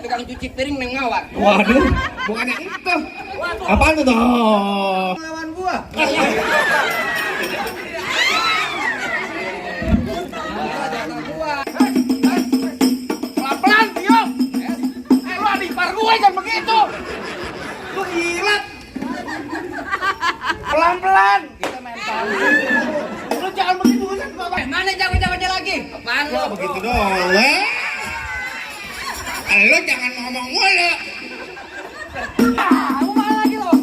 tukang cuci piring Neng Mawar. Waduh, bukannya itu. Apaan tuh? Lawan gua. Pelan-pelan, Tio. Lu adipar gue kan begitu. Lu gila. Pelan-pelan. Kita mental. Lu jangan begitu kan. Mana jago-jagonya lagi? Apaan lu? Begitu dong. Lu jangan ngomong mulu. Lu mana lagi lo?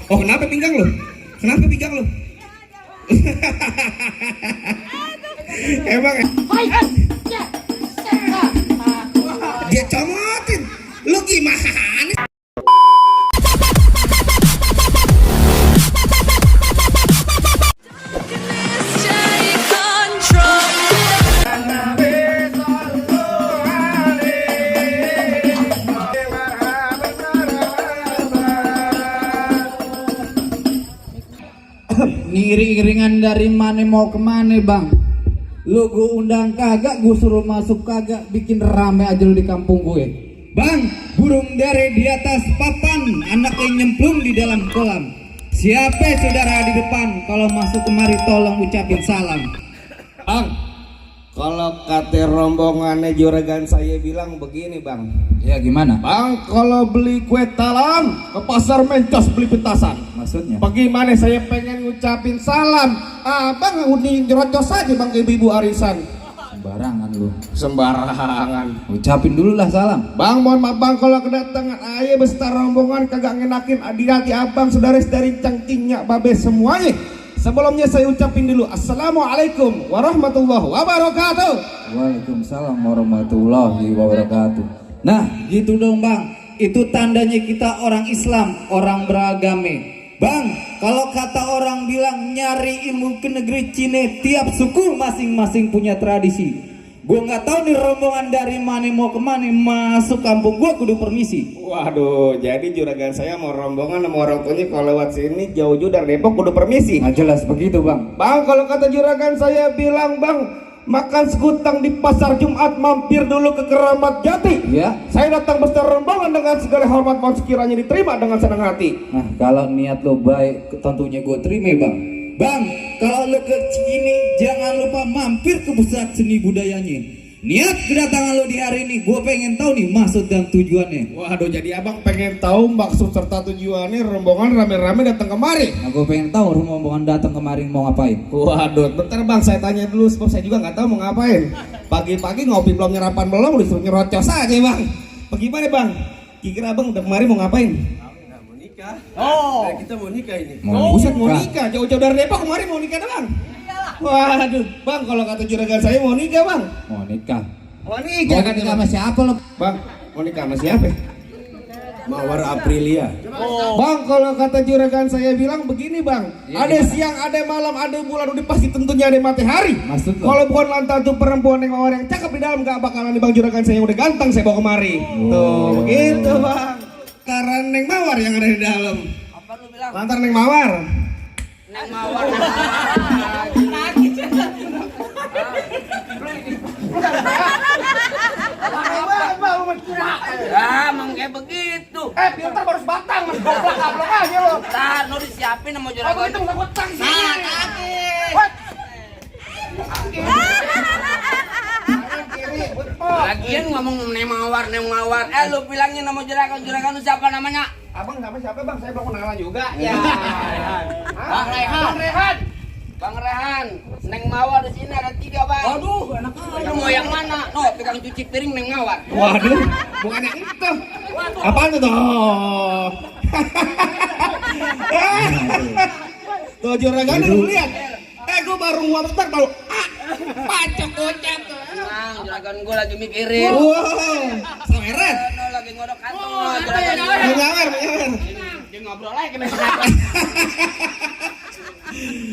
Oh, kenapa pinggang lu? Kenapa pinggang lu? Emang dia comotin. Lu gimana? Ngiring-iringan dari mana mau kemana bang? Lu gue undang kagak, gue suruh masuk kagak, bikin rame aja lu di kampung gue. Bang, burung dere di atas papan, anak yang nyemplung di dalam kolam. Siapa saudara di depan? Kalau masuk kemari tolong ucapin salam. Bang, kalau kata rombongannya juragan saya bilang begini bang. Ya gimana? Bang, kalau beli kue talam ke pasar mencos beli petasan. Maksudnya? Bagaimana saya pengen ngucapin salam. Abang udah nyerocos aja bang ke ibu arisan. Sembarangan lu. Sembarangan. Ucapin dulu lah salam. Bang, mohon maaf bang kalau kedatangan ayah beserta rombongan kagak ngenakin hati abang saudara-saudari cangkingnya babe semuanya. Sebelumnya saya ucapin dulu Assalamualaikum warahmatullahi wabarakatuh. Waalaikumsalam warahmatullahi wabarakatuh. Nah gitu dong bang, itu tandanya kita orang Islam, orang beragame. Bang, kalau kata orang bilang nyari ilmu ke negeri Cina, tiap suku masing-masing punya tradisi. Gue nggak tahu nih rombongan dari mana mau kemana, masuk kampung gue kudu permisi. Waduh, jadi juragan saya mau rombongan sama orang tuanya kalau lewat sini jauh-jauh dari Depok kudu permisi. Nggak jelas begitu bang. Bang, kalau kata juragan saya bilang bang, makan sekutang di pasar Jumat, mampir dulu ke Keramat Jati. Ya. Saya datang besar rombongan dengan segala hormat, mohon sekiranya diterima dengan senang hati. Nah kalau niat lo baik, tentunya gue terima bang. Bang, kalau lo ke sini jangan lupa mampir ke pusat seni budayanya. Niat kedatangan lo di hari ini, gue pengen tahu nih maksud dan tujuannya. Waduh, jadi abang pengen tahu maksud serta tujuannya rombongan rame-rame datang kemari. Nah gue pengen tahu rombongan datang kemarin mau ngapain. Waduh, bentar bang, saya tanya dulu sebab saya juga nggak tahu mau ngapain. Pagi-pagi ngopi belum nyarapan belum, udah suruh nyerocos aja bang. Bagaimana bang? Kira abang udah kemari mau ngapain? Oh, kita mau nikah ini. Buset mau nikah, jauh-jauh dari Depok kemarin mau nikah bang. Waduh, bang kalau kata juragan saya mau nikah bang. Mau nikah. Mau nikah kan sama siapa lo? Bang, mau nikah sama siapa? Mawar Aprilia. Bang kalau kata juragan saya bilang begini bang, Ya, ada gimana? siang, ada malam, ada bulan, udah pasti tentunya ada matahari. Maksud lo? Kalau bukan lantaran tuh perempuan yang mawar yang cakep di dalam gak bakalan nih bang juragan saya yang udah ganteng saya bawa kemari. Tuh, begitu bang. Lantaran Neng Mawar yang ada di dalam. Apa lu bilang? Lantaran Neng Mawar. Neng Mawar. Ya, emang kayak begitu. Filter baru sebatang, mas goblok aja lo. Ntar, lu disiapin sama juragan. Nah, lagian ngomong Neng Mawar. Lu bilangin sama juragan lu siapa namanya? Abang sama siapa bang? Saya belum kenalan juga. Ya. Bang Rehan. Neng Mawar di sini ada 3 bang. Aduh, enak aja. Lu mau yang mana? No, tukang cuci piring Neng Mawar. Waduh, bukannya itu. Apaan tuh? Tuh juragan lu lihat. Gue baru nguap bentar baru pacok kocak. Tenang, juragan gue lagi mikirin. Wow, saweret. No, lagi ngodok kantong no, juragan gue. Menyawer. Dia ngobrol lagi sama siapa?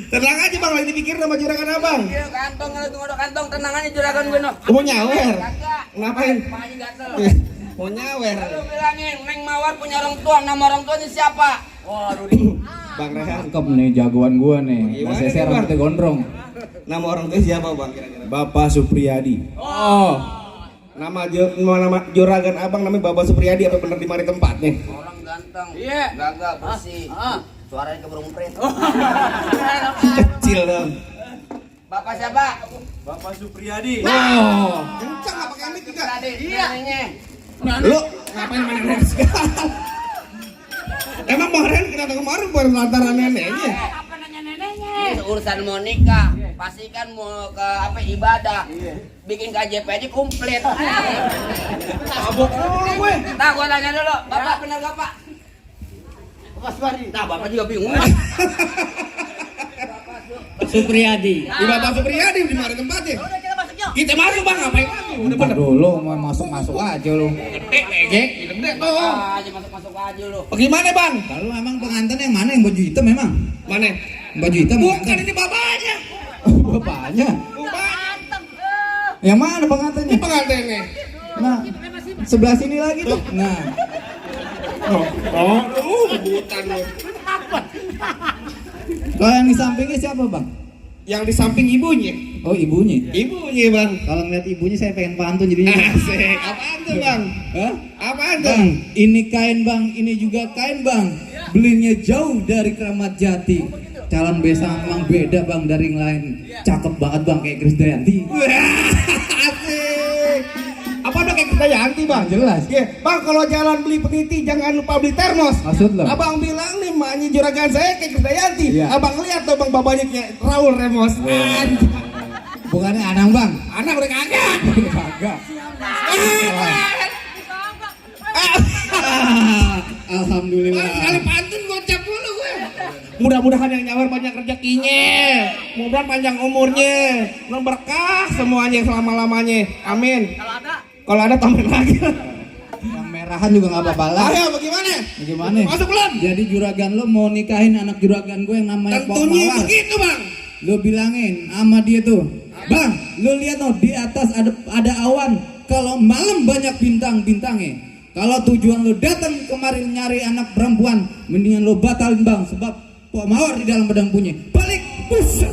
Tenang aja bang, lagi dipikir sama juragan abang. Dia kantong, lagi ngodok kantong, tenang aja juragan gue no. Mau nyawer? Kagak. Ngapain? Paknya gatel. Mau nyawer? Lu bilangin, Neng Mawar punya orang tua, nama orang tuanya siapa? Waduh, Bang Rehan. Cakep nih jagoan gua nih. Gimana Mas Ese nih, Bang? rambutnya gondrong. Nama orang tua siapa bang kira-kira? Bapak Supriyadi. Oh. Nama juragan abang namanya Bapak Supriyadi apa bener di mari tempatnya? Orang ganteng. Iya. Gagah bersih. Suaranya keberumpret. Kecil dong. Bapak siapa? Bapak Supriyadi. Oh. Kencang apa kayak juga? Iya. Lu ngapain main segala? Emang Bang Rehan kenapa kemarin bukan lantaran neneknya? Ini urusan mau nikah, pastikan mau ke apa ibadah, bikin KJP aja komplit. Mabok mulu gue. Nah, gua tanya dulu, bapak benar gak pak? Bapak Supriyadi. Nah, bapak juga bingung. Supriyadi. Di Bapak Supriyadi di mari tempatnya. Udah kita masuk yuk. Kita masuk bang, ngapain lagi? Udah Bentar bener. dulu mau masuk aja lu. Gede, gede tuh. Aja masuk aja lu. Bagaimana bang? Lalu emang pengantin yang mana yang baju hitam memang? Mana? Baju hitam Bukan pengantin. ini bapaknya. Bapaknya. Bukan. Yang mana pengantinnya? Ini pengantinnya. Nah, sebelah sini lagi tuh. Nah, Rebutan lu. kalau yang di sampingnya siapa bang? Yang di samping ibunya. Oh ibunya. Ibunya bang. Kalau ngeliat ibunya saya pengen pantun jadinya. Asik. Apaan tuh bang? Hah? Apaan tuh? Bang, ini kain bang, ini juga kain bang. Belinya jauh dari Kramat Jati. Calon besan emang beda bang dari yang lain. Cakep banget bang kayak Krisdayanti. Wah, asik. Apa udah kayak kita Yanti bang? Jelas. Iya, bang kalau jalan beli peniti jangan lupa beli termos. Maksud lo? Abang bilang nih maknya juragan saya kayak kita Yanti. Iya. Abang lihat tuh bang babanya kayak Raul Remos. Anjing. Bukannya Anang bang? Anak udah kagak. Kagak. Ah, Alhamdulillah. Kali pantun gocap dulu gue. Mudah-mudahan yang nyawar banyak rezekinya. Mudah-mudahan panjang umurnya. Dan berkah semuanya selama-lamanya. Amin. Kalau ada tambahin lagi. Yang merahan juga nggak apa-apa lah. Ayo bagaimana? Bagaimana? Masuk belum? Jadi juragan lo mau nikahin anak juragan gue yang namanya Pok Tentunya Mawar. begitu bang. Lo bilangin sama dia tuh, bang, lo lihat tuh di atas ada awan. Kalau malam banyak bintang-bintangnya. Kalau tujuan lo datang kemarin nyari anak perempuan, mendingan lo batalin bang, sebab Pok Mawar di dalam pedang punya. Balik, buset.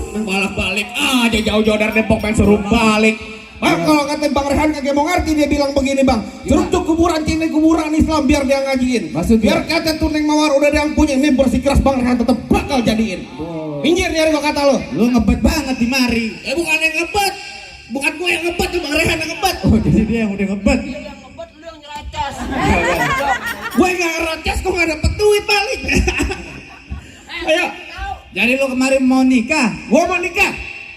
Balik aja jauh-jauh dari Depok main suruh balik. Bang, kalau kata Bang Rehan kagak mau ngerti, dia bilang begini bang, suruh tuh kuburan Cina kuburan Islam biar dia ngajiin. Maksudnya? Biar kata tuh Neng Mawar udah ada yang punya, ini bersikeras Bang Rehan tetap bakal jadiin. Minggir nyari gua kata lo. Lo ngebet banget di mari. Bukan yang ngebet, bukan gua yang ngebet, tuh Bang Rehan yang ngebet. Oh jadi dia yang udah ngebet. Lu yang ngebet, lu yang nyeracas. Gue nggak ngerocas, kok nggak dapet duit balik. Ayo, Jadi lo kemarin mau nikah, gua mau nikah.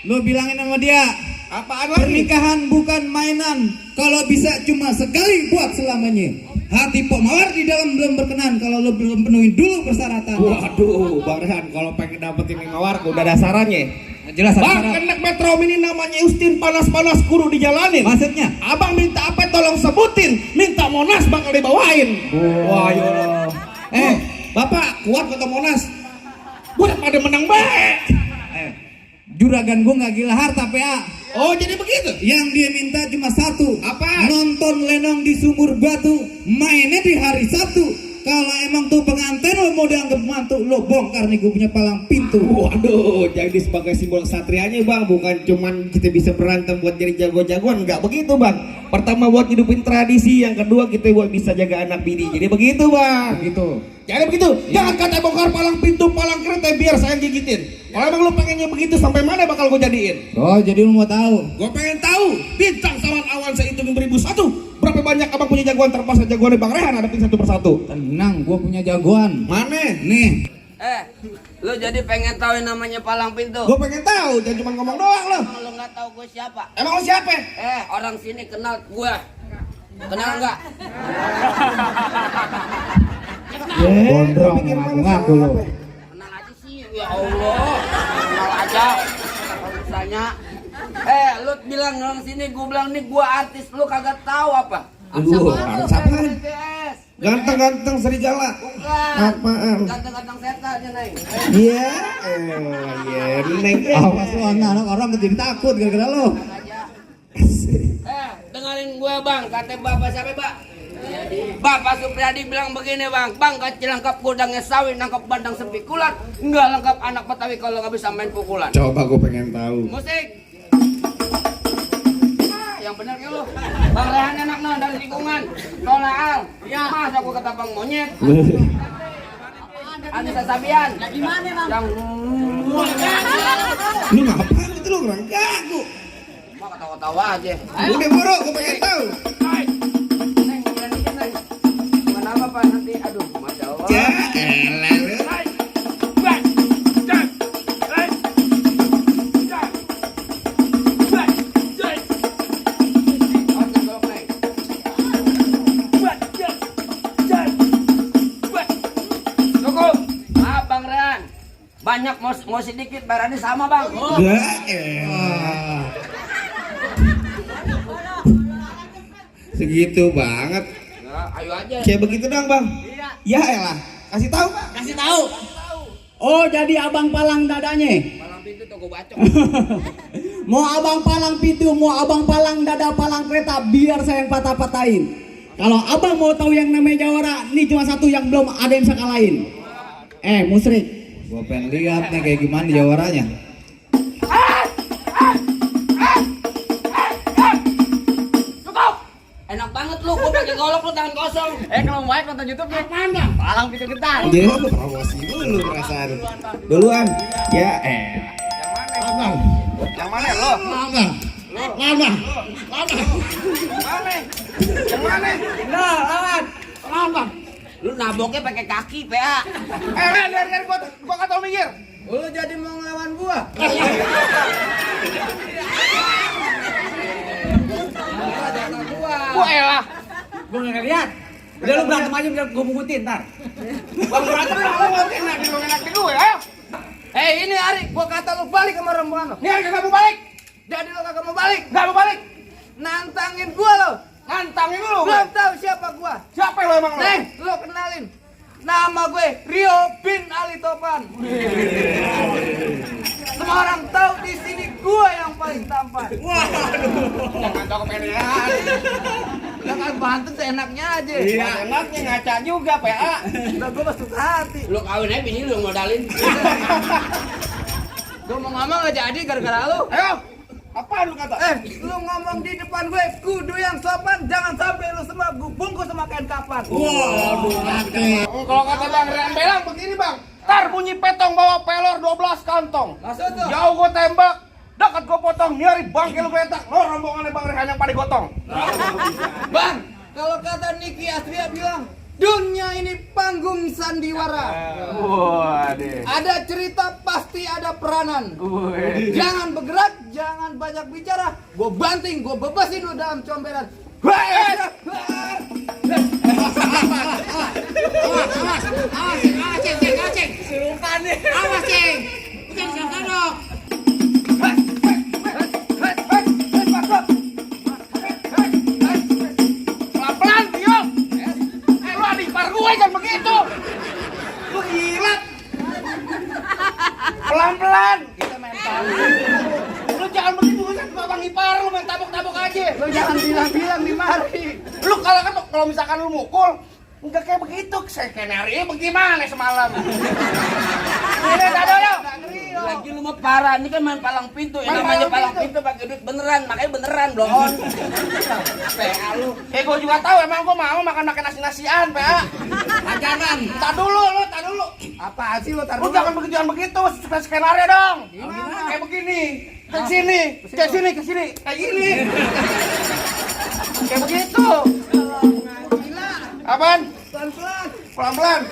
lo bilangin sama dia, Apaan lagi? pernikahan bukan mainan. Kalau bisa cuma sekali buat selamanya. Hati Pok Mawar di dalam belum berkenan kalau lo belum penuhin dulu persyaratan. Waduh, Bang Rehan, kalau pengen dapetin Neng Mawar, udah ada sarannya. Jelas ada Bang, syarat. kenek Metro Mini namanya Ustin panas-panas kudu dijalanin. Maksudnya? Abang minta apa tolong sebutin. Minta Monas bakal dibawain. Wah, ya Allah. Bapak kuat kata Monas. Buat pada menang baik. Juragan gue nggak gila harta PA. Oh, jadi begitu? Yang dia minta cuma satu. Apa? Nonton lenong di Sumur Batu. Mainnya di hari Sabtu. Kalau emang tuh pengantin lo mau dianggap mantu, lo bongkar nih gue punya palang pintu. Waduh, jadi sebagai simbol satrianya bang, bukan cuman kita bisa berantem buat jadi jago-jagoan, nggak begitu bang. Pertama buat hidupin tradisi, yang kedua kita buat bisa jaga anak bini. Jadi begitu bang. Begitu. Jadi begitu, jangan kata bongkar palang pintu, palang kereta biar saya gigitin. Kalau emang lu pengennya begitu, sampai mana bakal gue jadiin? Oh jadi lo mau tahu? Gue pengen tahu, bintang sawan awan saya itu 1001. Berapa banyak abang punya jagoan terpaksa jagoannya Bang Rehan hadapin satu persatu. Tenang, gue punya jagoan. Mana? Nih. Lu jadi pengen tahu yang namanya palang pintu? Gue pengen tahu, jangan cuma ngomong doang lo. Emang lu nggak tahu gue siapa? Emang lu siapa? Orang sini kenal gue. Kenal nggak? Gondrong ngaku-ngaku lo. Kenal aja sih, ya Allah. Kenal aja. Apa misalnya? Lu bilang orang sini, gue bilang nih gue artis, lu kagak tahu apa? Aduh, artis apaan? BTS. Ganteng-ganteng serigala. Bukan. Apaan? Ganteng-ganteng setan ya, Neng. Iya, Neng. Awas lo anak orang jadi takut gara-gara lo. Dengerin gue bang, kata bapak siapa pak? Bapak Supriyadi bilang begini bang, bang kecil lengkap gudangnya sawi, nangkap bandang sepi kulan, nggak lengkap anak Betawi kalau nggak bisa main pukulan. Coba gue pengen tahu. Musik. Yang benar ya lu. Bang Rehan enak no dari lingkungan. Tolaal. Iya. Masa gua kata bang monyet. Anissa Sabian. Lagi mana bang? Yang Lu ngapain itu lu orang gagu? mau ketawa-ketawa aja. Udah buru, gue pengen tahu. Neng, bilang dikit neng. Gimana apa pak nanti? Aduh, masya Allah. Ya elah lu. Banyak mau sedikit barangnya sama bang. Ya elah. Segitu banget. Ya, ayo aja. Kayak begitu dong bang. Ya elah. Kasih tahu bang. Kasih tahu. Oh, jadi abang palang dadanya. Malam pintu toko bacok. Mau abang palang pintu, mau abang palang dada, palang kereta, biar saya yang patah-patahin. Kalau abang mau tahu yang namanya jawara, ini cuma satu yang belum ada yang bisa kalahin. Musrik. Gua pengen lihat nih kayak gimana jawarannya. Cukup. Enak banget lu, gua pakai golok lu tangan kosong. Kalau mau nonton YouTube ya. Apaan bang? Palang pintu getar. Dia lu promosi dulu perasaan. Duluan. Ya elah. Abang. Yang mana lo? Abang. Abang. Yang mana? Nah, lawan. Abang. Lu naboknya pakai kaki, PA. Biar gua kata minggir. Lu jadi mau ngelawan gua? Gua elah. Gue nggak lihat. Udah lu berantem aja, biar gue bungutin ntar. Bang berantem lu ngomong enak di gue, ayo. Ini Ari, gua kata lu balik sama rombongan lo. Nih Ari kagak mau balik. Jadi lu kagak mau balik. Enggak mau balik. Nantangin gua lo. Nantangin lu. Belum tahu siapa gua. Siapa lo emang lo? Neng, lu kenalin. Nama gue Rio bin Ali Topan. Semua orang tahu di sini gua yang paling tampan. Jangan tahu kepedean. Lah kan bantu enaknya aja. Iya, enaknya ngaca juga, PA. Lah gua masuk hati. Lu kawin aja bini lu modalin. Gua mau ngomong gak jadi gara-gara lu. Ayo. Apaan lu kata? Lu ngomong di depan gue kudu yang sopan, jangan sampai lu semua gua bungkus sama kain kapan. Kalau kata Bang Rehan Belang begini, Bang. Tar bunyi petong bawa pelor 12 kantong. Maksudnya? Jauh gua tembak, dekat gua potong, nyari bangke lu betak. Lo rombongannya Bang Rehan yang pada gotong. Bang, kalau kata Niki Astria bilang, dunia ini panggung sandiwara. Waduh. Ada cerita pasti ada peranan. Jangan bergerak, jangan banyak bicara. Gue banting, gue bebasin lu dalam comberan. Pelan-pelan, Tio. Lu adik par gue jangan begitu. Lu gila. Pelan-pelan. Kita main tabuk. Lu jangan begitu kan Bang Ipar, lu main tabuk-tabuk aja. Lu jangan bilang-bilang di mari. Lu kalau misalkan lu mukul enggak kayak begitu, skenario bagaimana semalam? Ini dado. Lagi lu mau parah, ini kan main palang pintu. Yang Main namanya palang palang pintu. pintu pakai duit beneran, makanya beneran blon. PA lu. Gue juga tahu emang gue mau makan nasi-nasian, PA. Ajaran. Tak dulu. Apaan sih lu tar Lu dulu? jangan begitu, supaya skenario dong. Gimana? Kayak begini. Ke sini. Kayak gini. Kayak begitu. Gila. Apaan? Pelan-pelan. Pelan-pelan.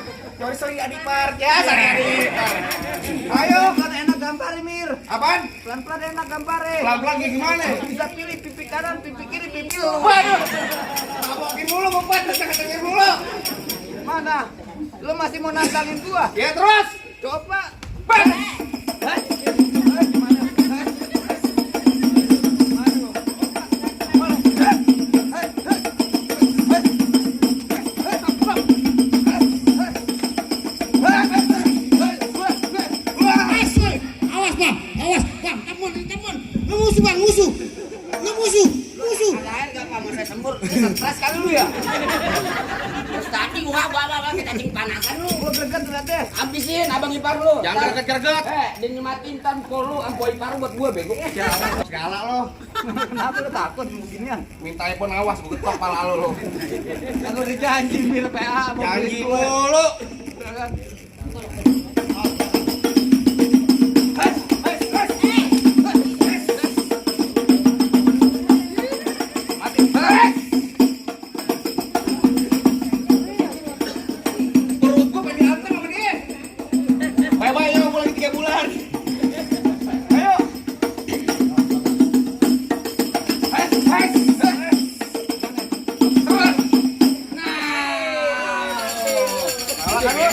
Sorry Adipar. Ya, sorry Adipar. Ayo, kan enak gambar Mir. Apaan? Pelan-pelan enak gambarnya. Pelan-pelan kayak gimana? Bisa pilih pipi kanan, pipi kiri, pipi lu. Waduh. Tabokin dulu, Bang. Dengar dulu. Mana? Lu masih mau nantangin gua? Ya terus. Coba. Bang. Ada air gak kamu saya sembur? Keras kali lu ya. Greget-greget. Dia nyematin tan lu ampoi paru buat gua bego. Segala lo. Kenapa lu takut beginian? Minta pun awas gue ketok pala lo. Kan lu dijanji bil PA mau Janji beli gue. mulu. Perut gue pengen dihantam sama dia. Bye-bye ya, gue lagi 3 bulan. Ayo.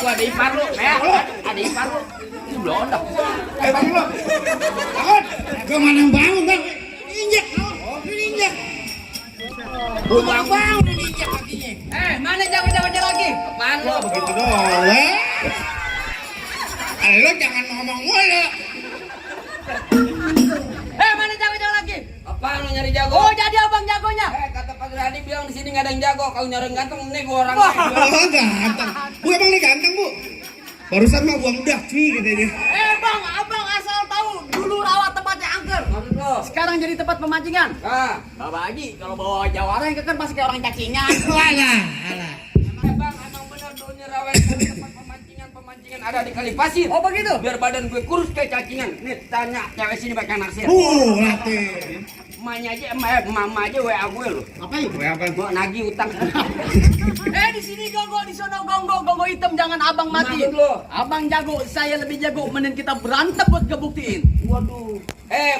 Gua ada ipar lu, ada ipar lu. Ini blondak. Bangun lo. Bangun. Gue mana bangun bang? Injek, injek. Lu bang udah diinjak kakinya. Mana jago-jago lagi? Apaan lu? Begitu doang. Lo jangan ngomong mulu. Mana jago-jago lagi? Apaan lu nyari jago? Oh, jadi abang jagonya. Kata Pak Gradi bilang di sini nggak ada yang jago. Kalau nyari yang ganteng, nih gua orang. Oh ganteng. Bu emang nih ganteng bu. Barusan mah buang udah cuy kata dia. Bang, abang asal tahu dulu rawa tempatnya angker. Maksud lu? Sekarang jadi tempat pemancingan. Ah, Bapak Haji, kalau bawa jawara yang kan pasti kayak orang cacingan. Alah. bang, emang benar dulunya rawan tempat pemancingan ada di kali pasir. Oh begitu? Biar badan gue kurus kayak cacingan. Nih tanya cewek sini pakai naksir. Latih. Emaknya aja, mama aja WA gue loh. Ngapain? Apa? Gue nagih utang. Di sini gongo, di sono gongo hitam, jangan abang mati. Maksud lo? Abang jago, saya lebih jago, mending kita berantem buat ngebuktiin. Waduh.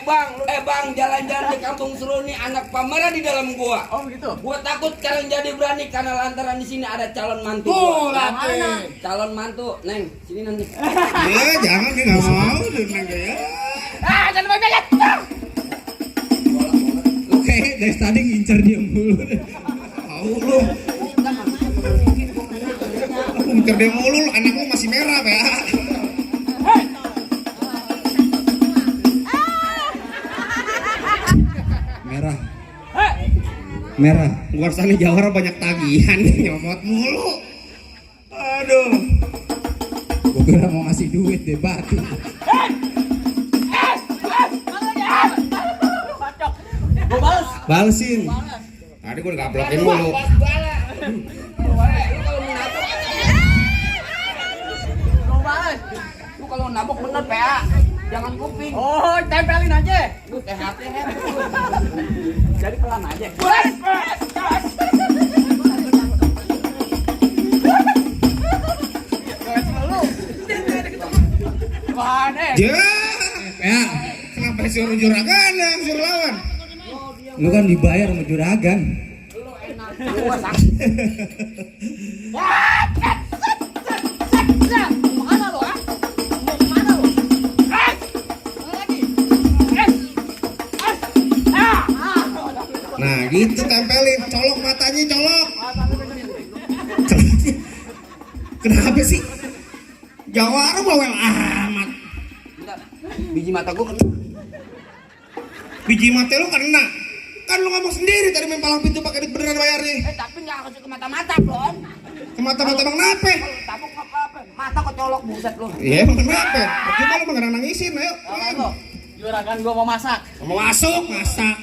Bang, jalan-jalan di kampung seru nih anak pamerah di dalam gua. Oh gitu? Gua takut sekarang jadi berani karena lantaran di sini ada calon mantu. Latih. Calon mantu, Neng, sini nanti. Ya jangan dia nggak mau tuh neng ya. Jangan banyak. Oke, dari tadi ngincar dia mulu. Tahu lu. Aku ngincar dia mulu, anak lu masih merah ya. Merah. Merah. Luar sana Jawara banyak tagihan nyomot mulu. Aduh. Gue kira mau ngasih duit deh batu. Gue balas. Balesin. Tadi gue udah gablokin mulu. Lu kalau mau nabok, Gue balas. lu kalau nabok bener PA. Jangan kuping. Oh, tempelin aja. Lu THT Jadi pelan aja. Mana? Ya, kenapa suruh juragan yang suruh lawan? Lu kan dibayar sama juragan. Lu enak. Gua sakit. Mana lo, ah? Mau kemana lo? Mana lagi? Nah, gitu tempelin, colok matanya, colok. Kenapa sih? Jawara bawel amat. Bentar. Biji mata gua kena. Biji mata lu kena. Kan lu ngomong sendiri tadi main palang pintu pakai duit beneran bayarnya. Tapi nggak kasih ke mata-mata, Blon. Ke mata-mata bang nape? Kalau tabuk apa-apa. Mata kecolok buset lu. Iya emang kenapa? Coba lu mah nangisin, ayo. Juragan gua mau masak. Mau masuk, masak.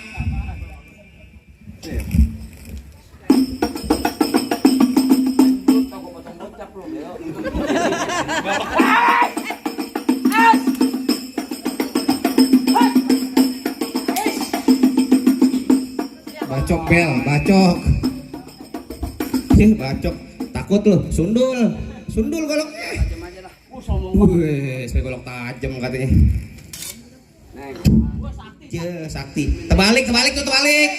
Bacok bel, bacok. Bacok. Takut lu, sundul. Sundul goloknya. Jam aja lah. Wih, saya golok tajam katanya. Neng. Sakti. Terbalik tuh, terbalik.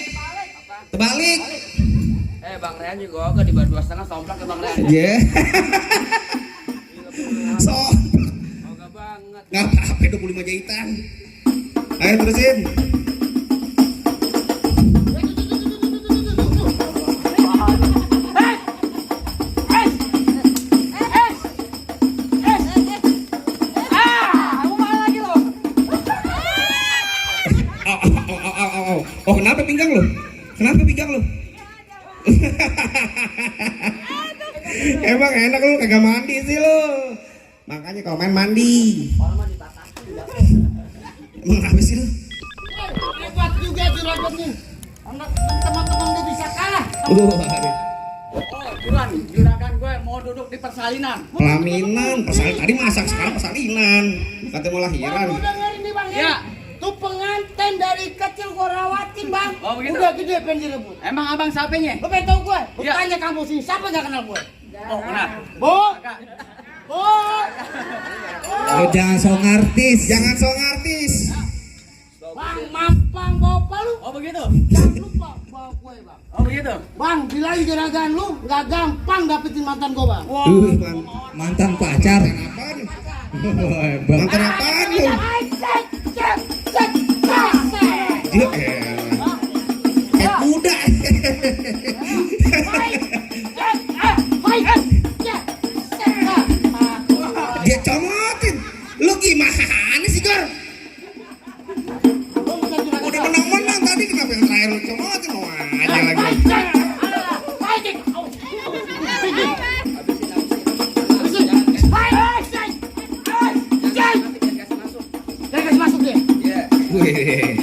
Terbalik. Bang Rehan juga oke di bawah 2,5 somplak ke Bang Rehan. Iya. So. Oke banget. Nggak apa-apa 25 jahitan. Ayo terusin. Oh, kenapa pinggang lu? Kenapa pinggang lu? Emang enak lu kagak mandi sih lu. Makanya kalau main mandi. Orang mah ditatakin. Emang apa sih lu? Hebat juga juragan nih. Anak teman-teman lu bisa kalah. Aduh. Oh, juragan gue mau duduk di persalinan. Pelaminan, tadi masak sekarang persalinan. Katanya mau lahiran. Bang, lu dengerin nih bang ya. Tuh pengantin dari kecil gue rawatin bang. Oh, begitu? Udah gede pengen direbut. Emang abang siapanya? Lu pengen tau gue? Lu Iya. tanya kampus ini, siapa gak kenal gue? Oh, benar. Bu! Bu! Oh, jangan sok artis. Jangan sok artis. Bang, mampang bawa palu. Oh, begitu? Jangan lupa bawa kue bang. Oh, begitu? Bang, bilangin juragan lu gak gampang dapetin mantan gue bang. Mantan pacar. Apaan? Bang. Mantan apaan lu? Dia kayak kuda. Dia comotin. Lu gimana sih, Gor? Udah menang-menang tadi kenapa yang terakhir lu comotin? Mau aja lagi. Masuk deh. Wih.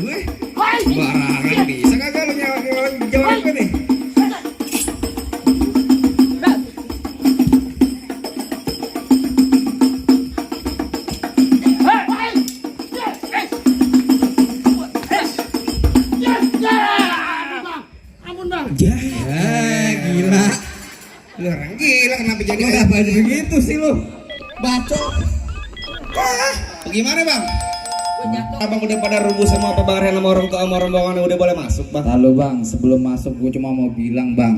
Wih. Barangan bisa kagak lu jawab gue nih? Ampun bang. Ya, gila. Lu orang gila kenapa jadi Kenapa begitu sih lu? bacot? Gimana bang? Abang udah pada rubuh semua apa bang Rehan sama orang tua sama rombongan udah boleh masuk bang? Lalu bang, sebelum masuk gue cuma mau bilang bang,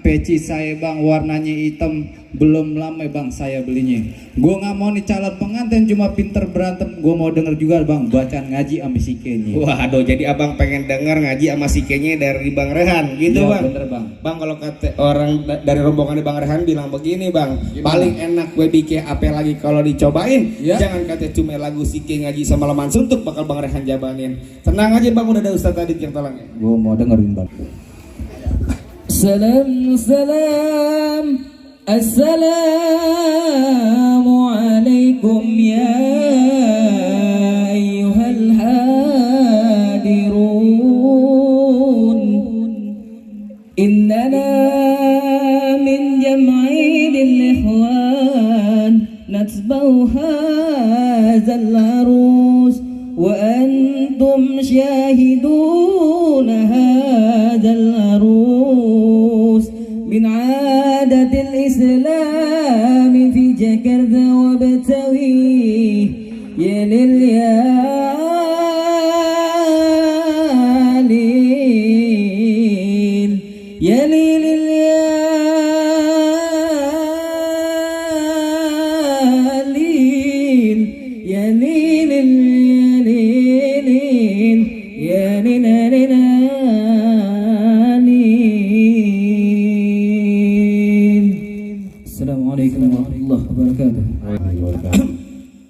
peci saya bang warnanya hitam, belum lama bang saya belinya. Gue nggak mau nih calon pengantin cuma pinter berantem, gue mau denger juga bang bacaan ngaji sama si Kenny. Waduh, jadi abang pengen denger ngaji sama si Kenny dari bang Rehan gitu Iya, bang? bener, Bang. Bang kalau kata orang dari rombongan bang Rehan bilang begini bang, Gimana? paling enak gue bikin apa lagi kalau dicobain, Ya. jangan kata cuma lagu si Kenny ngaji sama leman suntuk bakal bang Rehan jabanin. Tenang aja bang, udah ada Ustaz Adit yang tolong ya. Gue mau dengerin bang. Salam salam, assalamualaikum ya ayyuhal hadirun. Innana min jam'idil ikhwan natba'u hadzal arus wa antum syahidun hadzal arus min 'adatil islam fi Jakarta wa Betawi ya lil yalin ya lil yalin ya lil yalin ya lil yalin. Assalamualaikum warahmatullahi wabarakatuh.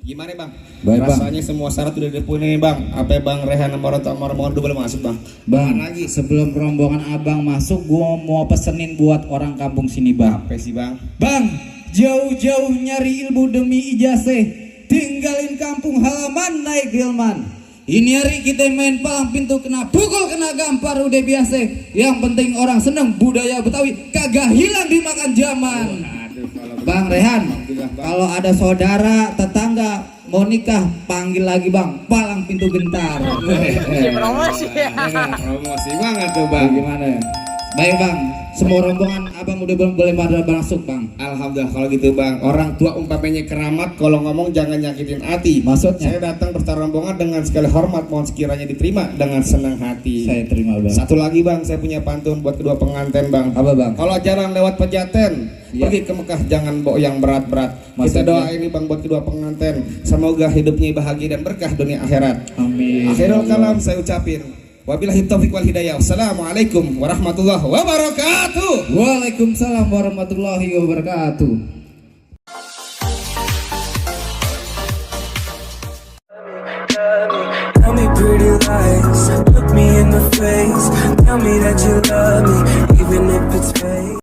Gimana bang? Baik, Bang. Rasanya semua syarat udah dipenuhi bang. Apa bang Rehan sama orang tua sama rombongan udah boleh masuk bang? Bang, Apaan lagi? sebelum rombongan abang masuk, gua mau pesenin buat orang kampung sini bang. Apa sih bang? Bang, jauh-jauh nyari ilmu demi ijazah, tinggalin kampung halaman naik delman. Ini hari kita main palang pintu kena pukul kena gampar udah biasa. Yang penting orang seneng budaya Betawi kagak hilang dimakan zaman. Bang Rehan, kalau ada saudara tetangga mau nikah panggil lagi bang, palang pintu gentar. Promosi ya. Promosi banget tuh bang. Gimana ya? Baik bang, semua rombongan abang udah boleh masuk bang. Alhamdulillah kalau gitu bang. Orang tua umpamanya keramat, kalau ngomong jangan nyakitin hati. Maksudnya? Saya datang berserta rombongan dengan segala hormat, mohon sekiranya diterima dengan senang hati. Saya terima bang. Satu lagi bang, saya punya pantun buat kedua pengantin bang. Apa bang? Kalau jalan lewat Pejaten, Iya. pergi ke Mekah jangan bawa yang berat-berat. Kita Maksudnya? doa ini bang buat kedua pengantin, semoga hidupnya bahagia dan berkah dunia akhirat. Amin. Akhirul kalam saya ucapin, wabillahi taufiq wal hidayah. Wassalamualaikum warahmatullahi wabarakatuh. Waalaikumsalam warahmatullahi wabarakatuh. Tell me pretty lies, look me in the face. Tell me that you love me, even if it's fake.